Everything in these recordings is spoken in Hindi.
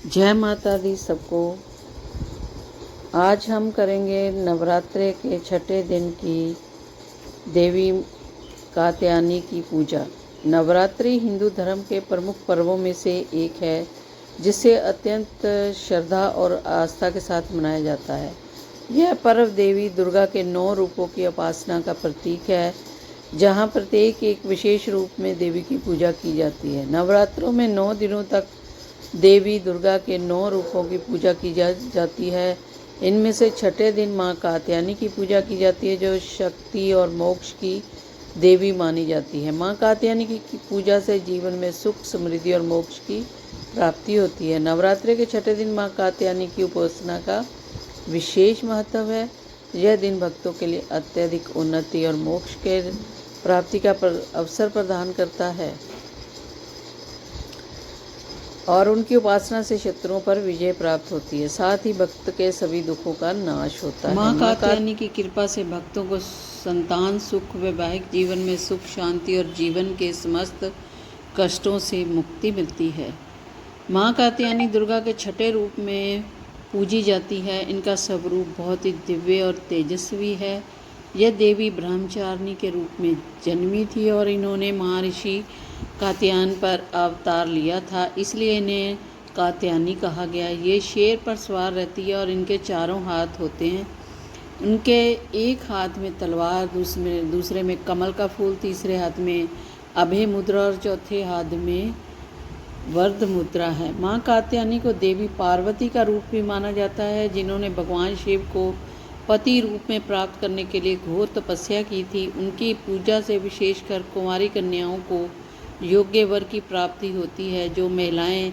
जय माता दी सबको। आज हम करेंगे नवरात्रे के छठे दिन की देवी कात्यायनी की पूजा। नवरात्रि हिंदू धर्म के प्रमुख पर्वों में से एक है जिसे अत्यंत श्रद्धा और आस्था के साथ मनाया जाता है। यह पर्व देवी दुर्गा के 9 रूपों की उपासना का प्रतीक है, जहाँ प्रत्येक एक विशेष रूप में देवी की पूजा की जाती है। नवरात्रों में 9 दिनों तक देवी दुर्गा के 9 रूपों की पूजा की जाती है। इनमें से छठे दिन माँ कात्यायनी की पूजा की जाती है, जो शक्ति और मोक्ष की देवी मानी जाती है। माँ कात्यायनी की पूजा से जीवन में सुख, समृद्धि और मोक्ष की प्राप्ति होती है। नवरात्रि के छठे दिन माँ कात्यायनी की उपासना का विशेष महत्व है। यह दिन भक्तों के लिए अत्यधिक उन्नति और मोक्ष के प्राप्ति का अवसर प्रदान करता है और उनकी उपासना से शत्रुओं पर विजय प्राप्त होती है। साथ ही भक्त के सभी दुखों का नाश होता है। माँ कात्यायनी की कृपा से भक्तों को संतान सुख, वैवाहिक जीवन में सुख, शांति और जीवन के समस्त कष्टों से मुक्ति मिलती है। माँ कात्यायनी दुर्गा के छठे रूप में पूजी जाती है। इनका स्वरूप बहुत ही दिव्य और तेजस्वी है। यह देवी ब्रह्मचारिणी के रूप में जन्मी थी और इन्होंने महर्षि कात्यायन पर अवतार लिया था, इसलिए इन्हें कात्यायनी कहा गया। ये शेर पर सवार रहती है और इनके चारों हाथ होते हैं। उनके एक हाथ में तलवार, दूसरे में कमल का फूल, तीसरे हाथ में अभय मुद्रा और चौथे हाथ में वरद मुद्रा है। माँ कात्यायनी को देवी पार्वती का रूप भी माना जाता है, जिन्होंने भगवान शिव को पति रूप में प्राप्त करने के लिए घोर तपस्या की थी। उनकी पूजा से विशेषकर कुंवारी कन्याओं को योग्य वर की प्राप्ति होती है। जो महिलाएं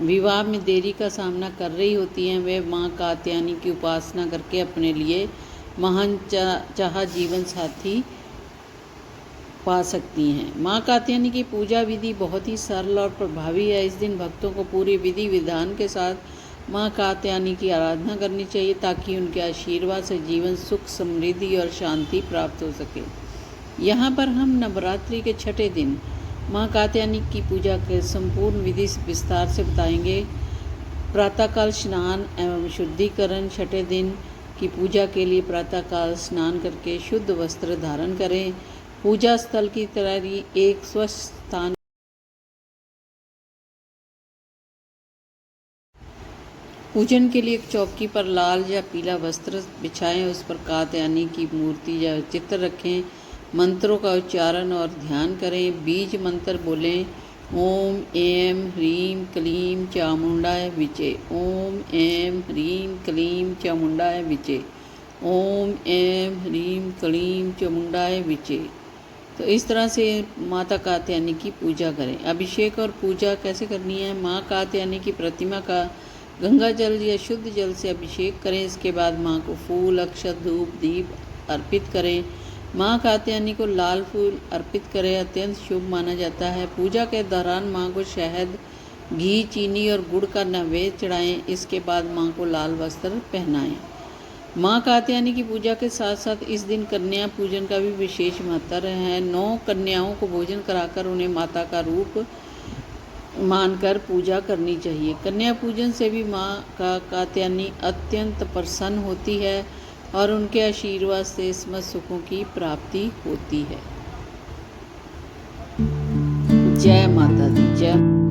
विवाह में देरी का सामना कर रही होती हैं, वे माँ कात्यायनी की उपासना करके अपने लिए महान चाह जीवन साथी पा सकती हैं। माँ कात्यायनी की पूजा विधि बहुत ही सरल और प्रभावी है। इस दिन भक्तों को पूरी विधि विधान के साथ माँ कात्यायनी की आराधना करनी चाहिए, ताकि उनके आशीर्वाद से जीवन सुख, समृद्धि और शांति प्राप्त हो सके। यहाँ पर हम नवरात्रि के छठे दिन माँ कात्यायनी की पूजा के संपूर्ण विधि विस्तार से बताएंगे। प्रातःकाल स्नान एवं शुद्धिकरण। छठे दिन की पूजा के लिए प्रातःकाल स्नान करके शुद्ध वस्त्र धारण करें। पूजा स्थल की तैयारी। एक स्वच्छ स्थान पूजन के लिए एक चौकी पर लाल या पीला वस्त्र बिछाएं, उस पर कात्यायनी की मूर्ति या चित्र रखें। मंत्रों का उच्चारण और ध्यान करें। बीज मंत्र बोलें। ओम ऐं ह्रीं क्लीं चामुंडाय विचे। ओम ऐं ह्रीं क्लीं चामुंडाय विचे। ओम ऐं ह्रीं क्लीं चामुंडाय विचे। तो इस तरह से माता कात्यायनी की पूजा करें। अभिषेक और पूजा कैसे करनी है। माँ कात्यायनी की प्रतिमा का गंगा जल या शुद्ध जल से अभिषेक करें। इसके बाद माँ को फूल, अक्षत, धूप, दीप अर्पित करें। माँ कात्यायनी को लाल फूल अर्पित करें, अत्यंत शुभ माना जाता है। पूजा के दौरान माँ को शहद, घी, चीनी और गुड़ का नैवेद्य चढ़ाएं। इसके बाद माँ को लाल वस्त्र पहनाएं। माँ कात्यायनी की पूजा के साथ साथ इस दिन कन्या पूजन का भी विशेष महत्व है। 9 कन्याओं को भोजन कराकर उन्हें माता का रूप मानकर पूजा करनी चाहिए। कन्या पूजन से भी माँ का कात्यायनी अत्यंत प्रसन्न होती है और उनके आशीर्वाद से समस्त सुखों की प्राप्ति होती है। जय माता दी। जय।